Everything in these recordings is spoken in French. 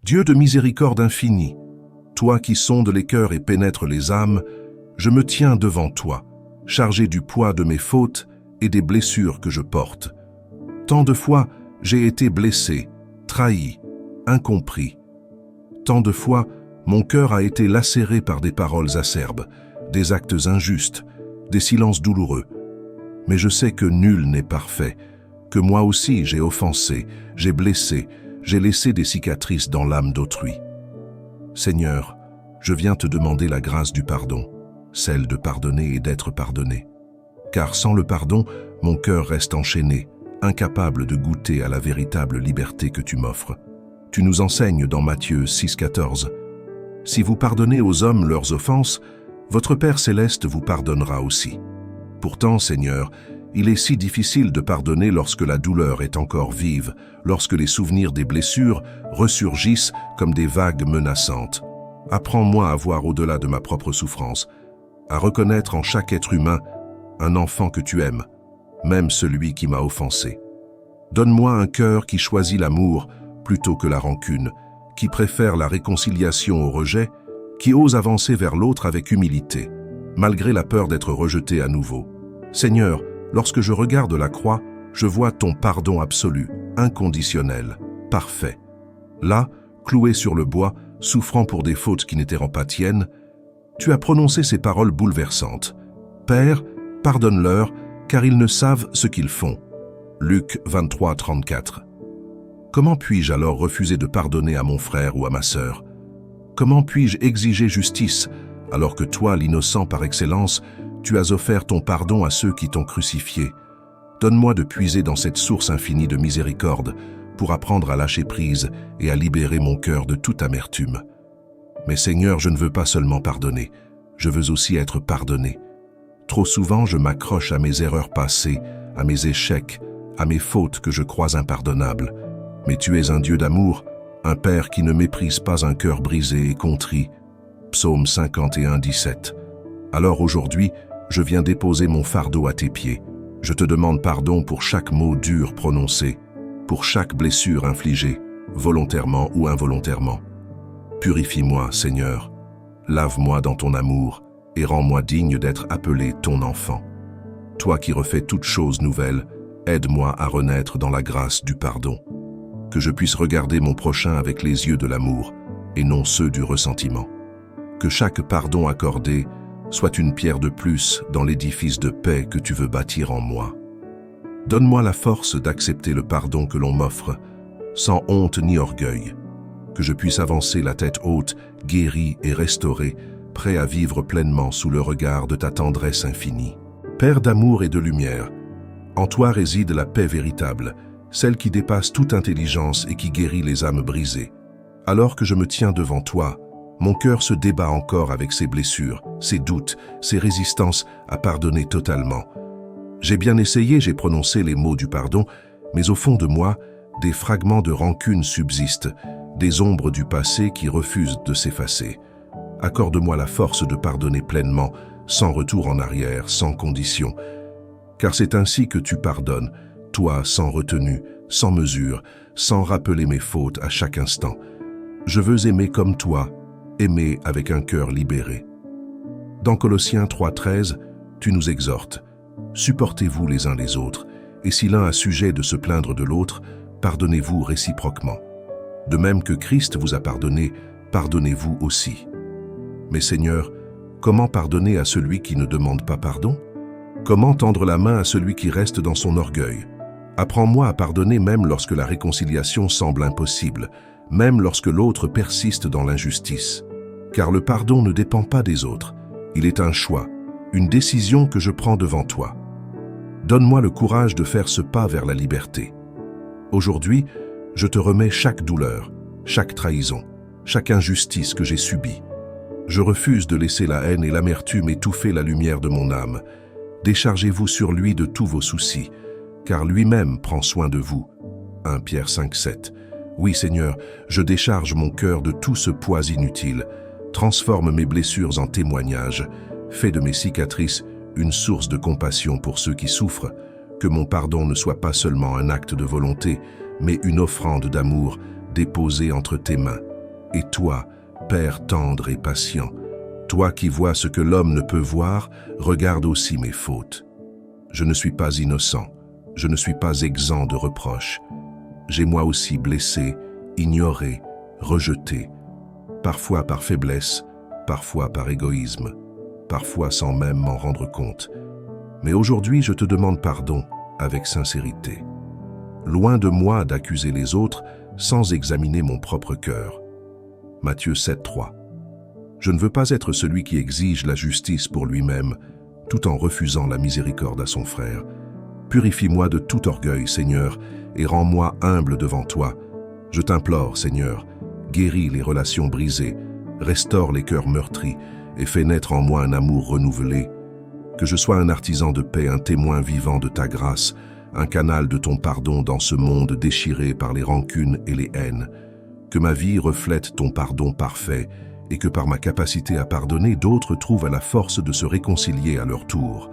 Dieu de miséricorde infinie, toi qui sondes les cœurs et pénètres les âmes, je me tiens devant toi, chargé du poids de mes fautes et des blessures que je porte. Tant de fois, j'ai été blessé, trahi, incompris. Tant de fois, mon cœur a été lacéré par des paroles acerbes, des actes injustes, des silences douloureux. Mais je sais que nul n'est parfait, que moi aussi j'ai offensé, j'ai blessé, j'ai laissé des cicatrices dans l'âme d'autrui. Seigneur, je viens te demander la grâce du pardon, celle de pardonner et d'être pardonné. Car sans le pardon, mon cœur reste enchaîné, incapable de goûter à la véritable liberté que tu m'offres. Tu nous enseignes dans Matthieu 6,14 « Si vous pardonnez aux hommes leurs offenses, votre Père céleste vous pardonnera aussi. » Pourtant, Seigneur, il est si difficile de pardonner lorsque la douleur est encore vive, lorsque les souvenirs des blessures ressurgissent comme des vagues menaçantes. Apprends-moi à voir au-delà de ma propre souffrance, à reconnaître en chaque être humain un enfant que tu aimes, même celui qui m'a offensé. Donne-moi un cœur qui choisit l'amour plutôt que la rancune, qui préfère la réconciliation au rejet, qui ose avancer vers l'autre avec humilité, malgré la peur d'être rejeté à nouveau. Seigneur, lorsque je regarde la croix, je vois ton pardon absolu, inconditionnel, parfait. Là, cloué sur le bois, souffrant pour des fautes qui n'étaient pas tiennes, tu as prononcé ces paroles bouleversantes. « Père, pardonne-leur, car ils ne savent ce qu'ils font. » Luc 23, 34. Comment puis-je alors refuser de pardonner à mon frère ou à ma sœur? Comment puis-je exiger justice, alors que toi, l'innocent par excellence, tu as offert ton pardon à ceux qui t'ont crucifié? Donne-moi de puiser dans cette source infinie de miséricorde pour apprendre à lâcher prise et à libérer mon cœur de toute amertume. Mais Seigneur, je ne veux pas seulement pardonner, je veux aussi être pardonné. Trop souvent, je m'accroche à mes erreurs passées, à mes échecs, à mes fautes que je crois impardonnables. Mais tu es un Dieu d'amour, un Père qui ne méprise pas un cœur brisé et contrit. Psaume 51, 17. Alors aujourd'hui, je viens déposer mon fardeau à tes pieds. Je te demande pardon pour chaque mot dur prononcé, pour chaque blessure infligée, volontairement ou involontairement. Purifie-moi, Seigneur. Lave-moi dans ton amour et rends-moi digne d'être appelé ton enfant. Toi qui refais toutes choses nouvelles, aide-moi à renaître dans la grâce du pardon. Que je puisse regarder mon prochain avec les yeux de l'amour et non ceux du ressentiment. Que chaque pardon accordé soit une pierre de plus dans l'édifice de paix que tu veux bâtir en moi. Donne-moi la force d'accepter le pardon que l'on m'offre, sans honte ni orgueil. Que je puisse avancer la tête haute, guéri et restauré, prêt à vivre pleinement sous le regard de ta tendresse infinie. Père d'amour et de lumière, en toi réside la paix véritable, celle qui dépasse toute intelligence et qui guérit les âmes brisées. Alors que je me tiens devant toi, mon cœur se débat encore avec ses blessures, ses doutes, ses résistances à pardonner totalement. J'ai bien essayé, j'ai prononcé les mots du pardon, mais au fond de moi, des fragments de rancune subsistent, des ombres du passé qui refusent de s'effacer. Accorde-moi la force de pardonner pleinement, sans retour en arrière, sans condition. Car c'est ainsi que tu pardonnes, toi sans retenue, sans mesure, sans rappeler mes fautes à chaque instant. Je veux aimer comme toi, aimer avec un cœur libéré. Dans Colossiens 3,13, tu nous exhortes. Supportez-vous les uns les autres, et si l'un a sujet de se plaindre de l'autre, pardonnez-vous réciproquement. De même que Christ vous a pardonné, pardonnez-vous aussi. Mais Seigneur, comment pardonner à celui qui ne demande pas pardon? Comment tendre la main à celui qui reste dans son orgueil? Apprends-moi à pardonner même lorsque la réconciliation semble impossible, même lorsque l'autre persiste dans l'injustice. Car le pardon ne dépend pas des autres, il est un choix, une décision que je prends devant toi. Donne-moi le courage de faire ce pas vers la liberté. Aujourd'hui, je te remets chaque douleur, chaque trahison, chaque injustice que j'ai subie. Je refuse de laisser la haine et l'amertume étouffer la lumière de mon âme. Déchargez-vous sur lui de tous vos soucis, car lui-même prend soin de vous. 1 Pierre 5, 7. Oui, Seigneur, je décharge mon cœur de tout ce poids inutile. Transforme mes blessures en témoignages. Fais de mes cicatrices une source de compassion pour ceux qui souffrent. Que mon pardon ne soit pas seulement un acte de volonté, mais une offrande d'amour déposée entre tes mains. Et toi, Père tendre et patient, toi qui vois ce que l'homme ne peut voir, regarde aussi mes fautes. Je ne suis pas innocent, je ne suis pas exempt de reproches. J'ai moi aussi blessé, ignoré, rejeté, parfois par faiblesse, parfois par égoïsme, parfois sans même m'en rendre compte. Mais aujourd'hui, je te demande pardon avec sincérité. Loin de moi d'accuser les autres sans examiner mon propre cœur. Matthieu 7,3. Je ne veux pas être celui qui exige la justice pour lui-même, tout en refusant la miséricorde à son frère. Purifie-moi de tout orgueil, Seigneur, et rends-moi humble devant toi. Je t'implore, Seigneur, guéris les relations brisées, restaure les cœurs meurtris et fais naître en moi un amour renouvelé. Que je sois un artisan de paix, un témoin vivant de ta grâce, un canal de ton pardon dans ce monde déchiré par les rancunes et les haines. Que ma vie reflète ton pardon parfait et que par ma capacité à pardonner, d'autres trouvent la force de se réconcilier à leur tour.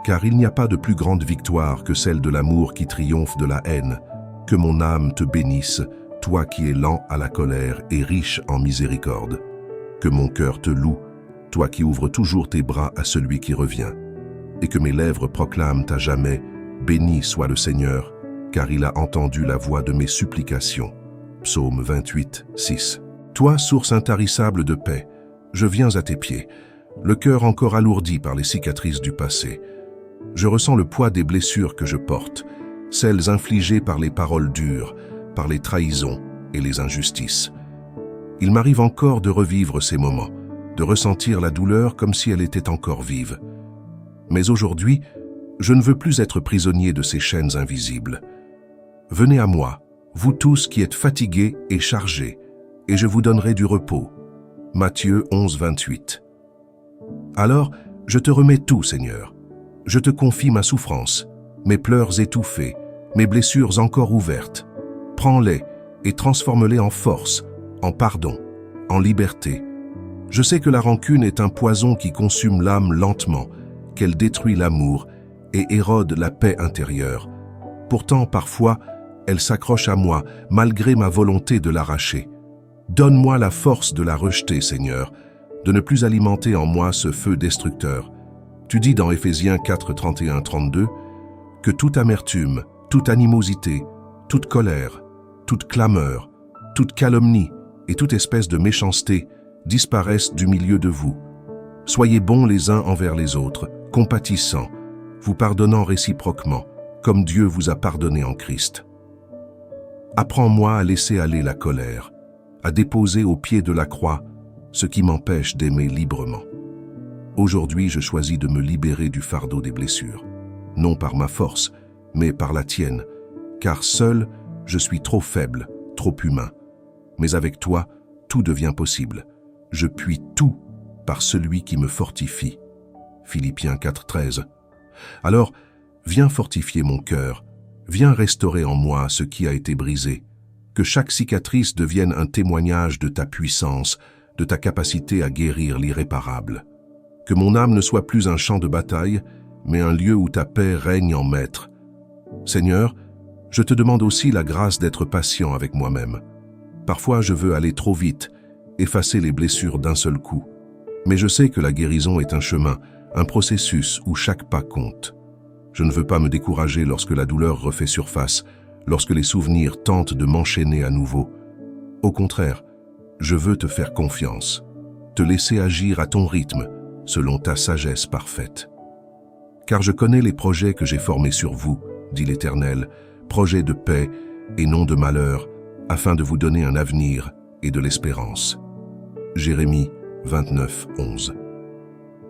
Car il n'y a pas de plus grande victoire que celle de l'amour qui triomphe de la haine. Que mon âme te bénisse, toi qui es lent à la colère et riche en miséricorde. Que mon cœur te loue, toi qui ouvres toujours tes bras à celui qui revient. Et que mes lèvres proclament à jamais, béni soit le Seigneur, car il a entendu la voix de mes supplications. Psaume 28, 6. Toi, source intarissable de paix, je viens à tes pieds, le cœur encore alourdi par les cicatrices du passé. Je ressens le poids des blessures que je porte, celles infligées par les paroles dures, par les trahisons et les injustices. Il m'arrive encore de revivre ces moments, de ressentir la douleur comme si elle était encore vive. Mais aujourd'hui, je ne veux plus être prisonnier de ces chaînes invisibles. Venez à moi, vous tous qui êtes fatigués et chargés, et je vous donnerai du repos. Matthieu 11, 28. Alors, je te remets tout, Seigneur. Je te confie ma souffrance, mes pleurs étouffés, mes blessures encore ouvertes. Prends-les et transforme-les en force, en pardon, en liberté. Je sais que la rancune est un poison qui consume l'âme lentement, qu'elle détruit l'amour et érode la paix intérieure. Pourtant, parfois, elle s'accroche à moi, malgré ma volonté de l'arracher. Donne-moi la force de la rejeter, Seigneur, de ne plus alimenter en moi ce feu destructeur. Tu dis dans Éphésiens 4, 31, 32, que toute amertume, toute animosité, toute colère, toute clameur, toute calomnie et toute espèce de méchanceté disparaissent du milieu de vous. Soyez bons les uns envers les autres, compatissants, vous pardonnant réciproquement, comme Dieu vous a pardonné en Christ. Apprends-moi à laisser aller la colère, à déposer au pied de la croix ce qui m'empêche d'aimer librement. Aujourd'hui, je choisis de me libérer du fardeau des blessures, non par ma force, mais par la tienne, car seul, je suis trop faible, trop humain. Mais avec toi, tout devient possible. Je puis tout par celui qui me fortifie. Philippiens 4, 13. Alors, viens fortifier mon cœur, viens restaurer en moi ce qui a été brisé, que chaque cicatrice devienne un témoignage de ta puissance, de ta capacité à guérir l'irréparable. Que mon âme ne soit plus un champ de bataille, mais un lieu où ta paix règne en maître. Seigneur, je te demande aussi la grâce d'être patient avec moi-même. Parfois, je veux aller trop vite, effacer les blessures d'un seul coup. Mais je sais que la guérison est un chemin, un processus où chaque pas compte. Je ne veux pas me décourager lorsque la douleur refait surface, lorsque les souvenirs tentent de m'enchaîner à nouveau. Au contraire, je veux te faire confiance, te laisser agir à ton rythme, selon ta sagesse parfaite. Car je connais les projets que j'ai formés sur vous, dit l'Éternel, projets de paix et non de malheur, afin de vous donner un avenir et de l'espérance. Jérémie 29, 11.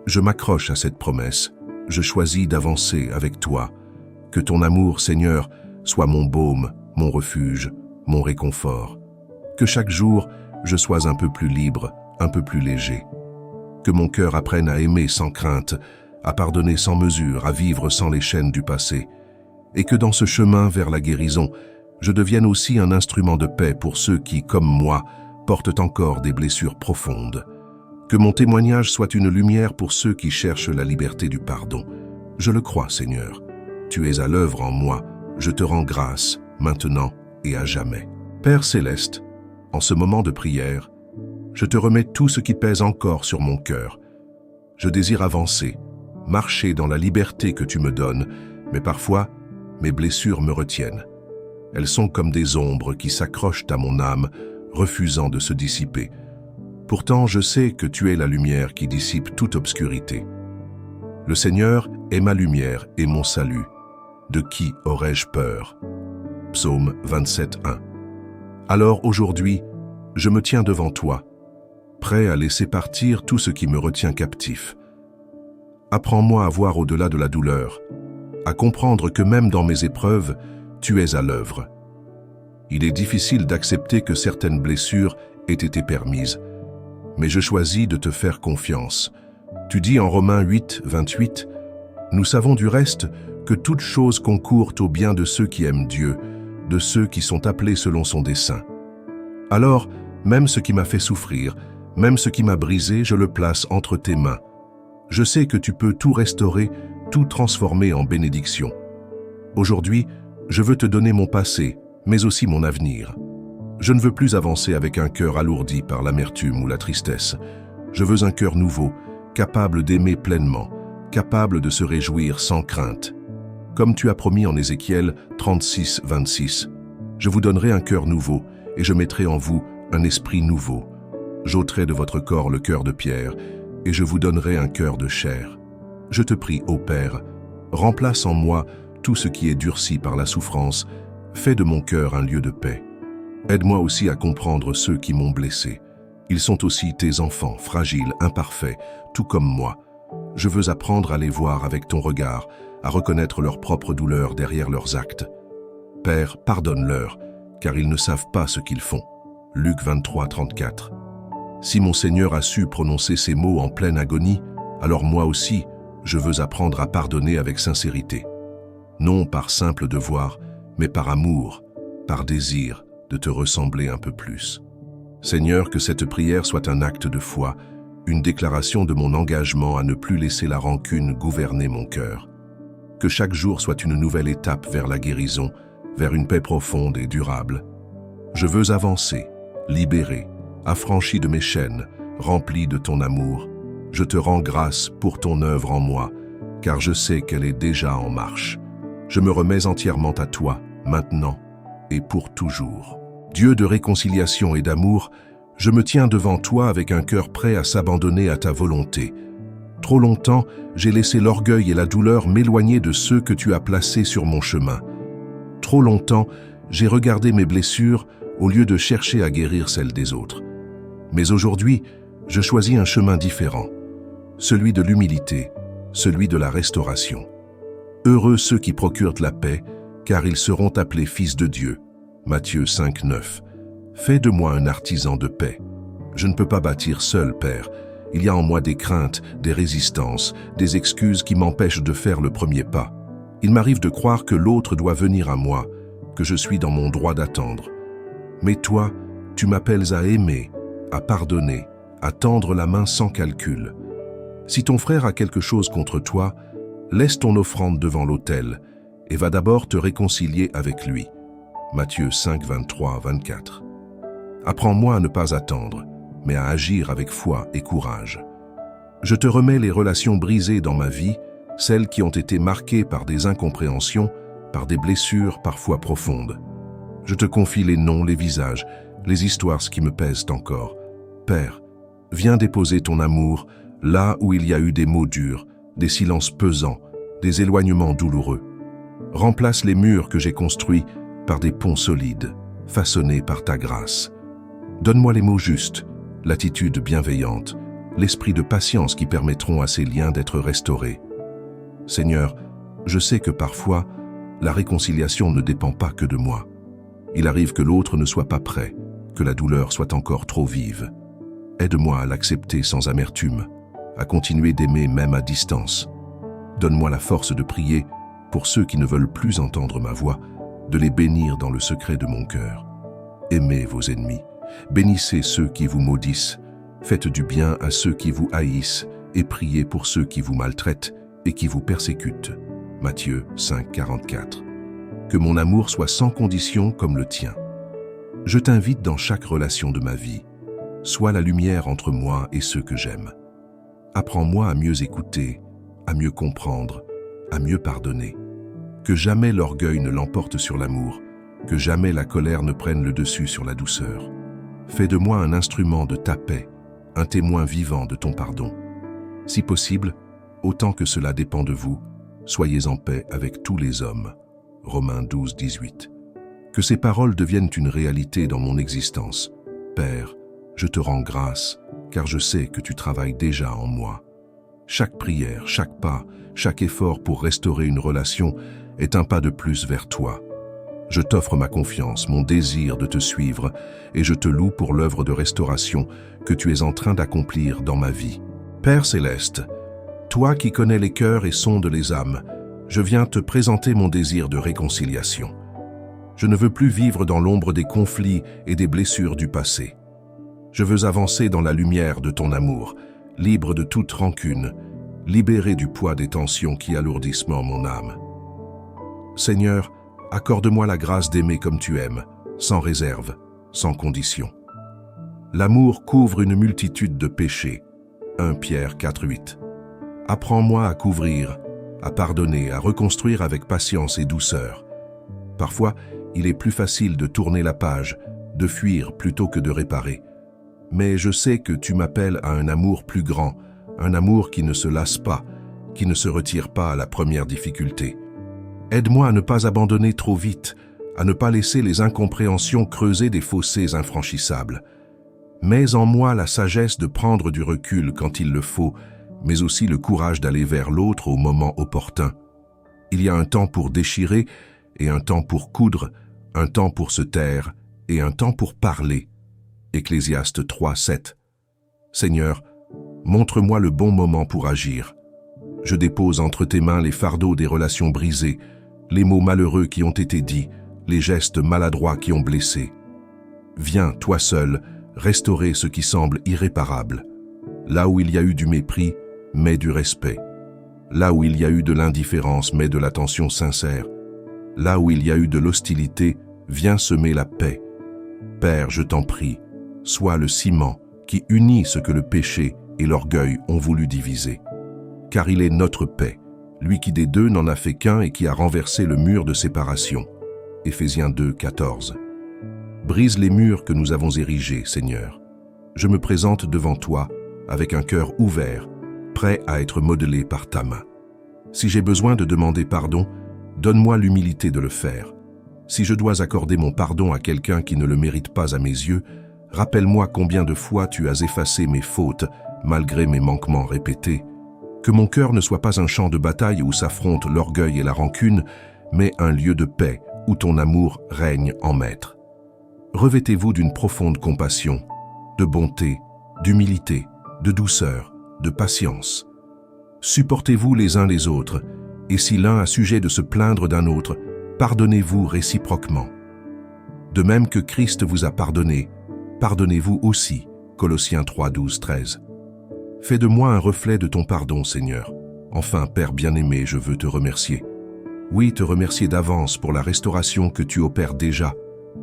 Je m'accroche à cette promesse, je choisis d'avancer avec toi. Que ton amour, Seigneur, soit mon baume, mon refuge, mon réconfort. Que chaque jour, je sois un peu plus libre, un peu plus léger. Que mon cœur apprenne à aimer sans crainte, à pardonner sans mesure, à vivre sans les chaînes du passé. Et que dans ce chemin vers la guérison, je devienne aussi un instrument de paix pour ceux qui, comme moi, portent encore des blessures profondes. Que mon témoignage soit une lumière pour ceux qui cherchent la liberté du pardon. Je le crois, Seigneur. Tu es à l'œuvre en moi. Je te rends grâce, maintenant et à jamais. Père céleste, en ce moment de prière, Je te remets tout ce qui pèse encore sur mon cœur. Je désire avancer, marcher dans la liberté que tu me donnes, mais parfois, mes blessures me retiennent. Elles sont comme des ombres qui s'accrochent à mon âme, refusant de se dissiper. Pourtant, je sais que tu es la lumière qui dissipe toute obscurité. Le Seigneur est ma lumière et mon salut. De qui aurais-je peur? Psaume 27:1. Alors aujourd'hui, je me tiens devant toi, prêt à laisser partir tout ce qui me retient captif. Apprends-moi à voir au-delà de la douleur, à comprendre que même dans mes épreuves, tu es à l'œuvre. Il est difficile d'accepter que certaines blessures aient été permises, mais je choisis de te faire confiance. Tu dis en Romains 8:28, « Nous savons du reste que toute chose concourt au bien de ceux qui aiment Dieu, de ceux qui sont appelés selon son dessein. » Alors, même ce qui m'a fait souffrir, même ce qui m'a brisé, je le place entre tes mains. Je sais que tu peux tout restaurer, tout transformer en bénédiction. Aujourd'hui, je veux te donner mon passé, mais aussi mon avenir. Je ne veux plus avancer avec un cœur alourdi par l'amertume ou la tristesse. Je veux un cœur nouveau, capable d'aimer pleinement, capable de se réjouir sans crainte. Comme tu as promis en Ézéchiel 36:26, « Je vous donnerai un cœur nouveau, et je mettrai en vous un esprit nouveau. J'ôterai de votre corps le cœur de pierre, et je vous donnerai un cœur de chair. Je te prie, ô Père, remplace en moi tout ce qui est durci par la souffrance, fais de mon cœur un lieu de paix. Aide-moi aussi à comprendre ceux qui m'ont blessé. Ils sont aussi tes enfants, fragiles, imparfaits, tout comme moi. Je veux apprendre à les voir avec ton regard, à reconnaître leur propre douleur derrière leurs actes. Père, pardonne-leur, car ils ne savent pas ce qu'ils font. Luc 23:34. Si mon Seigneur a su prononcer ces mots en pleine agonie, alors moi aussi, je veux apprendre à pardonner avec sincérité. Non par simple devoir, mais par amour, par désir de te ressembler un peu plus. Seigneur, que cette prière soit un acte de foi, une déclaration de mon engagement à ne plus laisser la rancune gouverner mon cœur. Que chaque jour soit une nouvelle étape vers la guérison, vers une paix profonde et durable. Je veux avancer, libéré, affranchi de mes chaînes, rempli de ton amour. Je te rends grâce pour ton œuvre en moi, car je sais qu'elle est déjà en marche. Je me remets entièrement à toi, maintenant et pour toujours. Dieu de réconciliation et d'amour, je me tiens devant toi avec un cœur prêt à s'abandonner à ta volonté. Trop longtemps, j'ai laissé l'orgueil et la douleur m'éloigner de ceux que tu as placés sur mon chemin. Trop longtemps, j'ai regardé mes blessures au lieu de chercher à guérir celles des autres. Mais aujourd'hui, je choisis un chemin différent, celui de l'humilité, celui de la restauration. Heureux ceux qui procurent la paix, car ils seront appelés fils de Dieu. Matthieu 5:9. Fais de moi un artisan de paix. Je ne peux pas bâtir seul, Père. Il y a en moi des craintes, des résistances, des excuses qui m'empêchent de faire le premier pas. Il m'arrive de croire que l'autre doit venir à moi, que je suis dans mon droit d'attendre. Mais toi, tu m'appelles à aimer, à pardonner, à tendre la main sans calcul. Si ton frère a quelque chose contre toi, laisse ton offrande devant l'autel et va d'abord te réconcilier avec lui. Matthieu 5:23-24. Apprends-moi à ne pas attendre, mais à agir avec foi et courage. Je te remets les relations brisées dans ma vie, celles qui ont été marquées par des incompréhensions, par des blessures parfois profondes. Je te confie les noms, les visages, les histoires qui me pèsent encore. Père, viens déposer ton amour là où il y a eu des mots durs, des silences pesants, des éloignements douloureux. Remplace les murs que j'ai construits par des ponts solides, façonnés par ta grâce. Donne-moi les mots justes, l'attitude bienveillante, l'esprit de patience qui permettront à ces liens d'être restaurés. Seigneur, je sais que parfois, la réconciliation ne dépend pas que de moi. Il arrive que l'autre ne soit pas prêt, que la douleur soit encore trop vive. Aide-moi à l'accepter sans amertume, à continuer d'aimer même à distance. Donne-moi la force de prier pour ceux qui ne veulent plus entendre ma voix, de les bénir dans le secret de mon cœur. Aimez vos ennemis, bénissez ceux qui vous maudissent, faites du bien à ceux qui vous haïssent et priez pour ceux qui vous maltraitent et qui vous persécutent. Matthieu 5:44. Que mon amour soit sans condition comme le tien. Je t'invite dans chaque relation de ma vie. sois la lumière entre moi et ceux que j'aime. Apprends-moi à mieux écouter, à mieux comprendre, à mieux pardonner. Que jamais l'orgueil ne l'emporte sur l'amour, que jamais la colère ne prenne le dessus sur la douceur. Fais de moi un instrument de ta paix, un témoin vivant de ton pardon. Si possible, autant que cela dépend de vous, soyez en paix avec tous les hommes. Romains 12, 18. Que ces paroles deviennent une réalité dans mon existence. Père, je te rends grâce, car je sais que tu travailles déjà en moi. Chaque prière, chaque pas, chaque effort pour restaurer une relation est un pas de plus vers toi. Je t'offre ma confiance, mon désir de te suivre, et je te loue pour l'œuvre de restauration que tu es en train d'accomplir dans ma vie. Père céleste, toi qui connais les cœurs et sondes les âmes, je viens te présenter mon désir de réconciliation. Je ne veux plus vivre dans l'ombre des conflits et des blessures du passé. Je veux avancer dans la lumière de ton amour, libre de toute rancune, libéré du poids des tensions qui alourdissent mon âme. Seigneur, accorde-moi la grâce d'aimer comme tu aimes, sans réserve, sans condition. L'amour couvre une multitude de péchés. 1 Pierre 4:8. Apprends-moi à couvrir, à pardonner, à reconstruire avec patience et douceur. Parfois, il est plus facile de tourner la page, de fuir plutôt que de réparer. Mais je sais que tu m'appelles à un amour plus grand, un amour qui ne se lasse pas, qui ne se retire pas à la première difficulté. Aide-moi à ne pas abandonner trop vite, à ne pas laisser les incompréhensions creuser des fossés infranchissables. Mets en moi la sagesse de prendre du recul quand il le faut, mais aussi le courage d'aller vers l'autre au moment opportun. Il y a un temps pour déchirer et un temps pour coudre, un temps pour se taire et un temps pour parler. Ecclésiaste 3:7. Seigneur, montre-moi le bon moment pour agir. Je dépose entre tes mains les fardeaux des relations brisées, les mots malheureux qui ont été dits, les gestes maladroits qui ont blessé. Viens, toi seul, restaurer ce qui semble irréparable. Là où il y a eu du mépris, mets du respect. Là où il y a eu de l'indifférence, mets de l'attention sincère. Là où il y a eu de l'hostilité, viens semer la paix. Père, je t'en prie, sois le ciment qui unit ce que le péché et l'orgueil ont voulu diviser. Car il est notre paix, lui qui des deux n'en a fait qu'un et qui a renversé le mur de séparation. Éphésiens 2:14. Brise les murs que nous avons érigés, Seigneur. Je me présente devant toi avec un cœur ouvert, prêt à être modelé par ta main. Si j'ai besoin de demander pardon, donne-moi l'humilité de le faire. Si je dois accorder mon pardon à quelqu'un qui ne le mérite pas à mes yeux, rappelle-moi combien de fois tu as effacé mes fautes, malgré mes manquements répétés. Que mon cœur ne soit pas un champ de bataille où s'affrontent l'orgueil et la rancune, mais un lieu de paix où ton amour règne en maître. Revêtez-vous d'une profonde compassion, de bonté, d'humilité, de douceur, de patience. Supportez-vous les uns les autres, et si l'un a sujet de se plaindre d'un autre, pardonnez-vous réciproquement. De même que Christ vous a pardonné, pardonnez-vous aussi. Colossiens 3:12-13. Fais de moi un reflet de ton pardon, Seigneur. Enfin, Père bien-aimé, je veux te remercier. Oui, te remercier d'avance pour la restauration que tu opères déjà,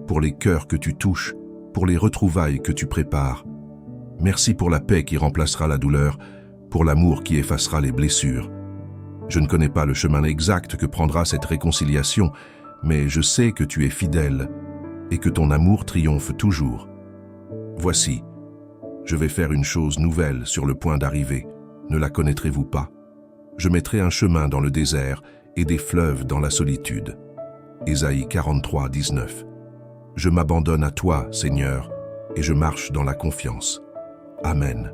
pour les cœurs que tu touches, pour les retrouvailles que tu prépares. Merci pour la paix qui remplacera la douleur, pour l'amour qui effacera les blessures. Je ne connais pas le chemin exact que prendra cette réconciliation, mais je sais que tu es fidèle et que ton amour triomphe toujours. Voici, je vais faire une chose nouvelle sur le point d'arriver. Ne la connaîtrez-vous pas? Je mettrai un chemin dans le désert et des fleuves dans la solitude. Ésaïe 43:19. Je m'abandonne à toi, Seigneur, et je marche dans la confiance. Amen.